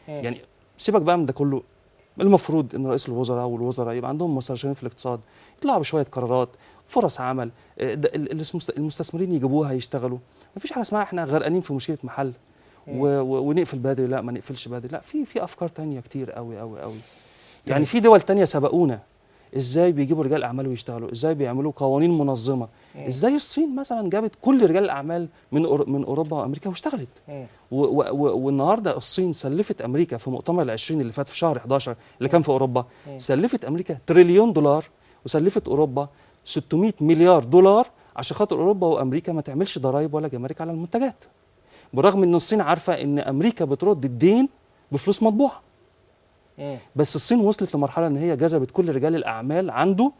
يعني سيبك بقى من ده كله، المفروض ان رئيس الوزراء والوزراء يبقى عندهم مستشارين في الاقتصاد، يطلعوا بشويه قرارات، فرص عمل، المستثمرين يجيبوها يشتغلوا. مفيش حاجه اسمها احنا غرقانين في مشكله محل ونقفل بدري، لا ما نقفلش بدري، لا في افكار تانية كتير قوي قوي قوي. يعني في دول تانية سبقونا، ازاي بيجيبوا رجال اعمال ويشتغلوا، ازاي بيعملوا قوانين منظمه، ازاي الصين مثلا جابت كل رجال الاعمال من اوروبا وامريكا واشتغلت. والنهارده الصين سلفت امريكا في مؤتمر ال20 اللي فات في شهر 11 اللي كان في اوروبا، سلفت امريكا تريليون دولار وسلفت اوروبا 600 مليار دولار عشان خاطر اوروبا وامريكا ما تعملش ضرائب ولا جمارك على المنتجات، برغم ان الصين عارفه ان امريكا بترد الدين بفلوس مطبوعه. بس الصين وصلت لمرحله ان هي جذبت كل رجال الاعمال عنده.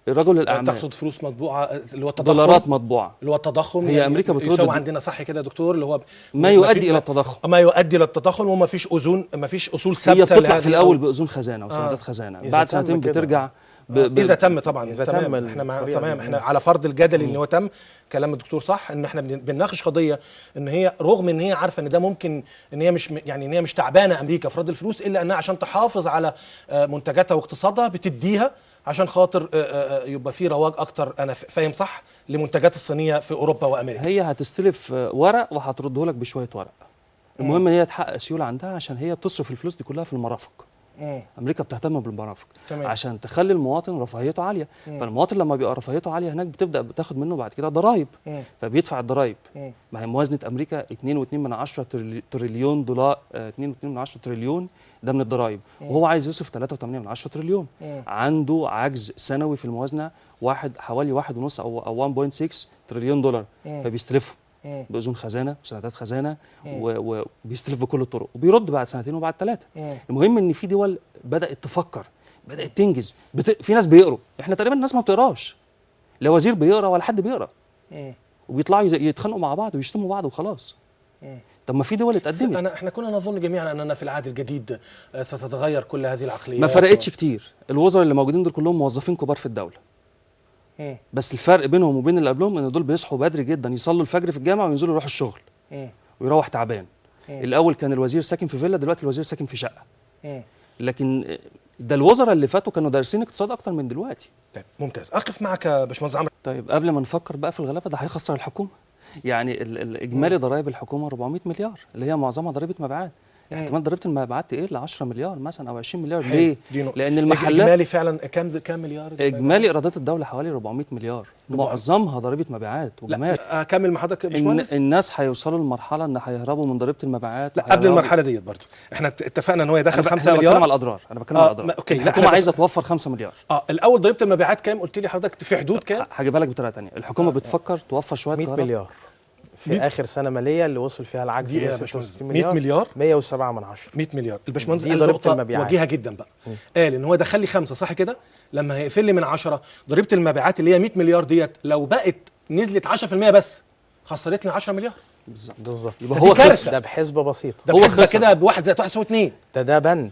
رجل الاعمال تقصد فلوس مطبوعه اللي هو التضخم، دولارات مطبوعه، اللي هو التضخم، هي يعني امريكا بترد يساوي عندنا صح كده يا دكتور، اللي هو ما يؤدي الى التضخم، ما يؤدي الى التضخم، وما فيش اذون، ما فيش اصول ثابته. هي بتطلع في الاول باذون خزانه وسندات خزانه، بعد سنتين بترجع اذا تم طبعا. إذا تمام، تم احنا على فرض الجدل ان هو تم. كلام الدكتور صح، ان احنا بنناقش قضيه ان هي رغم ان هي عارفه ان ده ممكن، ان هي مش يعني ان هي مش تعبانه امريكا في رد الفلوس، الا انها عشان تحافظ على منتجاتها واقتصادها بتديها عشان خاطر يبقى في رواج اكتر، انا فاهم صح، لمنتجات الصينيه في اوروبا وامريكا. هي هتستلف ورق وهترده لك بشويه ورق. المهم ان هي تحقق سيوله عندها، عشان هي بتصرف الفلوس دي كلها في المرافق. امريكا بتهتم بالمرافق عشان تخلي المواطن رفاهيته عاليه. فالمواطن لما بيبقى رفاهيته عاليه هناك بتبدا بتاخد منه بعد كده ضرائب، فبيدفع الضرائب. ما هي موازنه امريكا 2.2 تريليون دولار، 2.2 تريليون ده من الضرائب، وهو عايز يصرف 3.8 تريليون. عنده عجز سنوي في الموازنه حوالي 1.5 او 1.6 تريليون دولار، فبيستلفه باذون خزانه وسندات خزانه، وبيستلف بكل الطرق وبيرد بعد سنتين وبعد 3. المهم ان في دول بدات تفكر، بدات تنجز، في ناس بيقروا. احنا تقريبا الناس ما بتقراش، لا وزير بيقرا ولا حد بيقرا، وبيطلعوا يتخانقوا مع بعض ويشتموا بعض وخلاص. طب ما في دول اتقدمت. احنا كنا نظن جميعا اننا في العهد الجديد ستتغير كل هذه العقليات. ما فرقتش كتير. الوزراء اللي موجودين دول كلهم موظفين كبار في الدوله، بس الفرق بينهم وبين اللي قبلهم ان دول بيصحوا بدري جدا، يصلوا الفجر في الجامعه وينزلوا يروحوا الشغل ويروح تعبان. الاول كان الوزير ساكن في فيلا، دلوقتي الوزير ساكن في شقه. لكن ده الوزراء اللي فاتوا كانوا دارسين اقتصاد اكتر من دلوقتي. طيب ممتاز، اقف معك يا باشمهندس عمرو. طيب قبل ما نفكر بقى في الغلابه، ده هيخسر الحكومه. يعني الاجمالي ضرائب الحكومه 400 مليار اللي هي معظمها ضريبه مبيعات. احتمال ضريبه المبيعات تقل 10 مليار مثلا او 20 مليار. ليه؟ لان المحلات اجمالي فعلا كام مليار؟ اجمالي ايرادات الدوله حوالي 400 مليار، معظمها ضريبه مبيعات وجمارك. اكمل مع حضرتك يا باشمهندس. الناس هيوصلوا لمرحله ان هيهربوا من ضريبه المبيعات. لا قبل المرحله ديت برضو احنا اتفقنا ان هو يدخل 5 مليار. انا بتكلم على الاضرار، انا بتكلم على الاضرار. اوكي، الحكومه عايزه توفر 5 مليار. الاول ضريبه المبيعات كام قلت لي حضرتك؟ في حدود كام؟ هجيبها لك بطريقه ثانيه. الحكومه بتفكر توفر شويه 100 مليار في اخر سنه ماليه اللي وصل فيها العجز 166 مليار. 100 مليار 107 من 10. 100 مليار. الباشمهندس قال نقطه وجيهه جدا بقى. قال ان هو دخل لي 5 صح كده، لما هيقفل لي من 10 ضريبه المبيعات اللي هي 100 مليار ديت، لو بقت نزلت 10% بس خسرتني 10 مليار. بالظبط. يبقى هو كارثه. ده بحسبه بسيطه، ده بحسبه كده بواحد زائد واحد يساوي 2. ده بند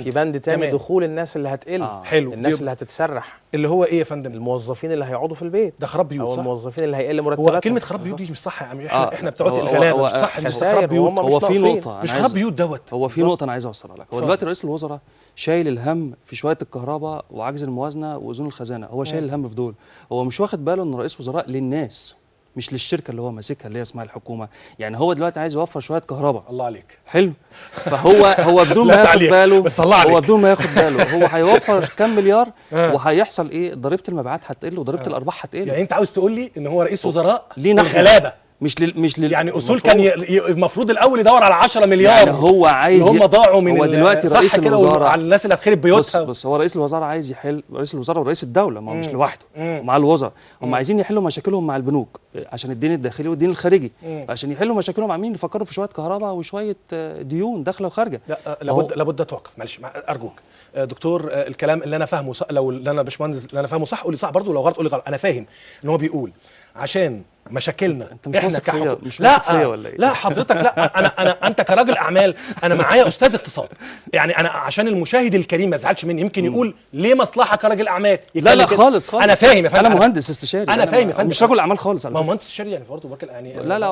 في بند تاني دخول الناس اللي هتقل. حلو. الناس اللي هتتسرح، اللي هو ايه يا فندم؟ الموظفين اللي هيقعدوا في البيت، ده خراب بيوت. او الموظفين اللي هيقل مرتباتهم. هو كلمه خراب بيوت دي مش صح يا عم. احنا بتوع الغلابه مش صح. مش خراب بيوت. هو في نقطه مش خراب بيوت دوت. هو في نقطه انا عايز اوصلها لك. هو دلوقتي رئيس الوزراء شايل الهم في شويه الكهرباء وعجز الموازنه واذون الخزانه، هو شايل الهم في دول. هو مش واخد باله ان رئيس وزراء للناس مش للشركه اللي هو ماسكها اللي هي اسمها الحكومه. يعني هو دلوقتي عايز يوفر شويه كهرباء. الله عليك. حلو. فهو بدون ما ياخد باله، هو بدون ما ياخد باله هو هيوفر كام مليار، وهيحصل ايه؟ ضريبه المبيعات هتقل وضريبه الارباح هتقل. يعني انت عاوز تقول لي ان هو رئيس وزراء لينا الغلابه مش يعني اصول كان المفروض الأول يدور على 10 مليار. يعني هو عايز هم ضاعوا من هو دلوقتي رئيس الوزراء على الناس اللي هتخرب بيوتها. بص هو رئيس الوزراء عايز يحل، رئيس الوزراء ورئيس الدوله ما هو مش لوحده ومع الوزراء، هم عايزين يحلوا مشاكلهم مع البنوك عشان الدين الداخلي والدين الخارجي. عشان يحلوا مشاكلهم عاملين يفكروا في شويه كهرباء وشويه ديون داخله وخارجه. لابد توقف معلش ارجوك دكتور. الكلام اللي انا فاهمه لو اللي انا باشمهندس اللي انا فاهمه صح قول لي صح برضه، لو غلط قول لي غلط. انا فاهم ان هو بيقول عشان مشاكلنا انت مش واثق فيا، مش واثق فيا ولا ايه؟ لا حضرتك، لا انا انت كراجل اعمال، انا معايا استاذ اقتصاد. يعني انا عشان المشاهد الكريم ما يزعلش مني، يمكن يقول ليه مصلحه كراجل اعمال. لا خالص. انا فاهم يا فندم، انا مهندس استشاري. انا فاهم يا فندم، مش رجل اعمال خالص. ما هو مهندس استشاري يعني برضه يعني لا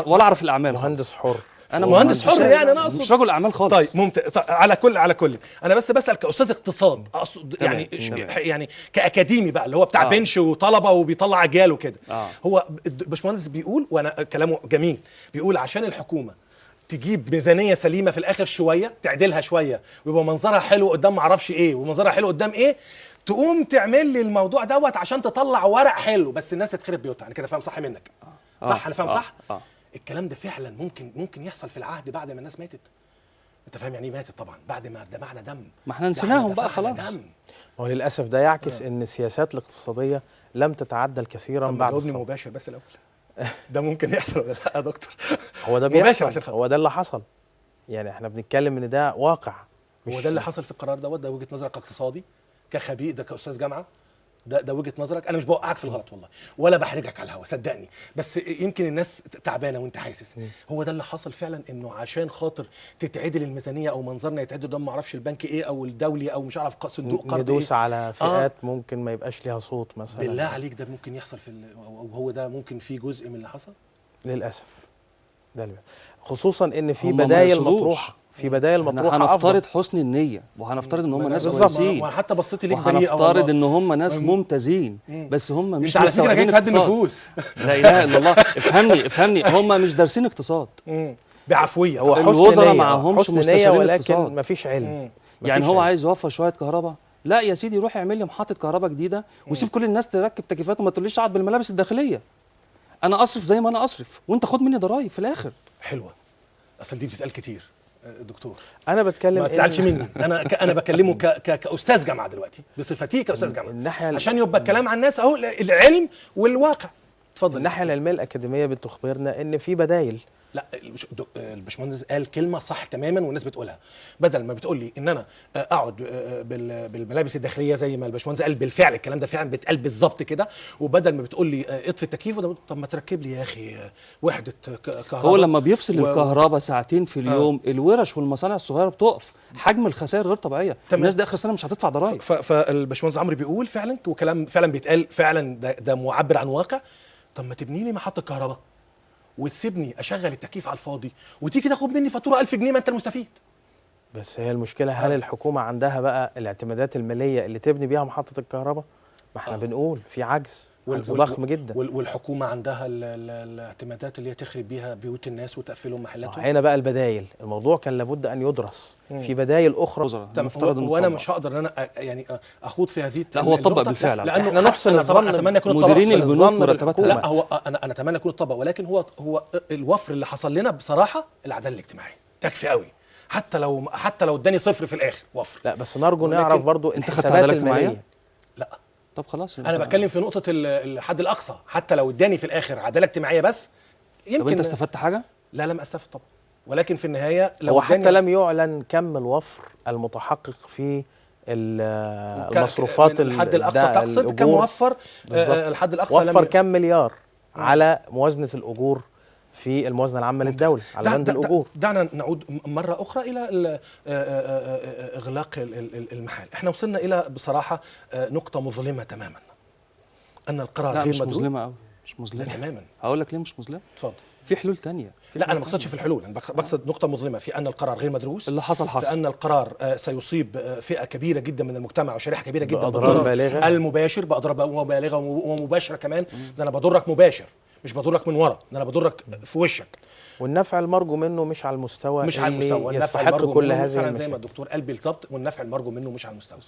ولا اعرف الاعمال. مهندس حر انا مهندس حر يعني، انا مش اقصد رجل اعمال خالص. طيب ممتاز. طيب على كل انا بس بسال كاستاذ اقتصاد، اقصد يعني يعني كاكاديمي بقى اللي هو بتاع بنش وطلبه وبيطلع اجيال وكده. هو الباشمهندس بيقول، وانا كلامه جميل، بيقول عشان الحكومه تجيب ميزانيه سليمه في الاخر شويه، تعدلها شويه ويبقى منظرها حلو قدام معرفش ايه ومنظرها حلو قدام ايه، تقوم تعمل لي الموضوع دوت عشان تطلع ورق حلو بس الناس تتخرب بيوتها. انا كده فاهم صح منك؟ صح انا فاهم صح؟ الكلام ده فعلا ممكن يحصل في العهد بعد ما الناس ماتت. انت فاهم يعني ايه ماتت؟ طبعا بعد ما دمعنا دم، ما احنا نسيناهم بقى خلاص. هو للاسف ده يعكس ان السياسات الاقتصاديه لم تتعدل كثيرا بعد جاوبني مباشر بس الاول. ده ممكن يحصل ولا لا يا دكتور؟ هو ده بيحصل، هو ده اللي حصل. يعني احنا بنتكلم ان ده واقع. هو ده اللي حصل في القرار دوت؟ ده وجهه نظرك كاقتصادي كخبير، ده كاستاذ جامعه، ده وجهه نظرك. انا مش بوقعك في الغلط والله ولا بحرجك على الهوا صدقني، بس يمكن الناس تعبانه وانت حاسس. هو ده اللي حصل فعلا، انه عشان خاطر تتعدل الميزانيه او منظرنا يتعدل قدام ما اعرفش البنك ايه او الدولي او مش عارف صندوق قرض ندوس إيه؟ على فئات ممكن ما يبقاش ليها صوت مثلا. بالله عليك ده ممكن يحصل او هو ده ممكن في جزء من اللي حصل؟ للاسف ده خصوصا ان في بدايل مطروحه، في بدايل مطروحه. هنفترض حسن النيه وهنفترض ان هم ناس كويسين، وانا حتى بصيت ليك بريئه، وهنفترض ان هم ناس ممتازين، بس هم مش على فكره جاي تهدي النفوس. لا اله الا الله. افهمني هم مش دارسين اقتصاد بعفويه. هو الوزراء معهمش مستشارين ولكن مفيش علم. يعني هو عايز يوفر شويه كهرباء، لا يا سيدي روح اعمل لي محطه كهرباء جديده وسيب كل الناس تركب تكييفات وما تقوليش اقعد بالملابس الداخليه. انا اصرف زي ما انا اصرف وانت خد مني ضرايب في الاخر. حلوه، اصل دي بتتقال كتير دكتور. انا بتكلم، ما تزعلش مني، انا بكلمه كاستاذ جامعه دلوقتي بصفتي كاستاذ جامعه، عشان يبقى الكلام عن الناس اهو، العلم والواقع. اتفضل. الناحيه العلميه الاكاديميه بتخبرنا ان في بدايل. لا الباشمهندس قال كلمه صح تماما والناس بتقولها. بدل ما بتقول لي ان انا اقعد بالملابس الداخليه زي ما الباشمهندس قال، بالفعل الكلام ده فعلا بيتقال بالظبط كده. وبدل ما بتقول لي اطفي التكييف، طب ما تركب لي يا اخي وحده كهرباء. هو لما بيفصل الكهرباء ساعتين في اليوم الورش والمصانع الصغيره بتقف، حجم الخسائر غير طبيعيه. الناس دي اخر السنه مش هتدفع ضرائب. فالباشمهندس عمرو بيقول فعلا، وكلام فعلا بيتقال فعلا، ده معبر عن واقع. طب ما تبني لي محطه كهرباء وتسيبني اشغل التكييف على الفاضي وتيجي تاخد مني فاتوره 1000 جنيه، ما انت المستفيد. بس هي المشكله، هل الحكومه عندها بقى الاعتمادات الماليه اللي تبني بيها محطه الكهرباء؟ ما احنا بنقول في عجز ضخم جدا. والحكومه عندها الاعتمادات اللي هي تخرب بيها بيوت الناس وتقفلهم محلاتهم. هنا بقى البدايل، الموضوع كان لابد ان يدرس. في بدايل اخرى. وانا مش هقدر ان انا يعني اخوض في هذه. لا هو طبق بالفعل، لانه احنا نحسن الظن. اتمنى يكون مديرين البنوك مرتباتها. لا هو انا اتمنى يكون الطبق، ولكن هو الوفر اللي حصل لنا بصراحه العداله الاجتماعيه تكفي قوي، حتى لو اداني صفر في الاخر وفر. لا بس نرجو نعرف برضو الحسابات الماليه. لا طب خلاص، انا بتكلم في نقطه الحد الاقصى، حتى لو اداني في الاخر عداله اجتماعيه بس يمكن. طب انت استفدت حاجه؟ لا لم استفد طبعا، ولكن في النهايه لو حتى لم يعلن كم الوفر المتحقق في المصروفات. الحد الاقصى تقصد كم وفر؟ الحد الاقصى وفر كم مليار على موازنه الاجور في الموازنه العامه للدوله على بند الاجور. دعنا نعود مره اخرى الى اغلاق المحال. احنا وصلنا الى بصراحه نقطه مظلمه تماما، ان القرار غير مش مظلمه قوي، مش مظلمه تماما. هقول لك ليه مش مظلمه. اتفضل. في حلول تانية. لا انا ما بقصدش في الحلول، انا بقصد نقطه مظلمه في ان القرار غير مدروس. اللي حصل في ان القرار سيصيب فئه كبيره جدا من المجتمع وشريحه كبيره جدا بأضرار بالغه المباشر، باضرار بالغه ومباشره كمان. ده انا بضرك مباشر، مش بضرك من ورا، ده انا بضرك في وشك. والنفع المرجو منه مش على المستوى، مش على المستوى. يستحق كل هذه زي ما الدكتور قال بالظبط، والنفع المرجو منه مش على المستوى.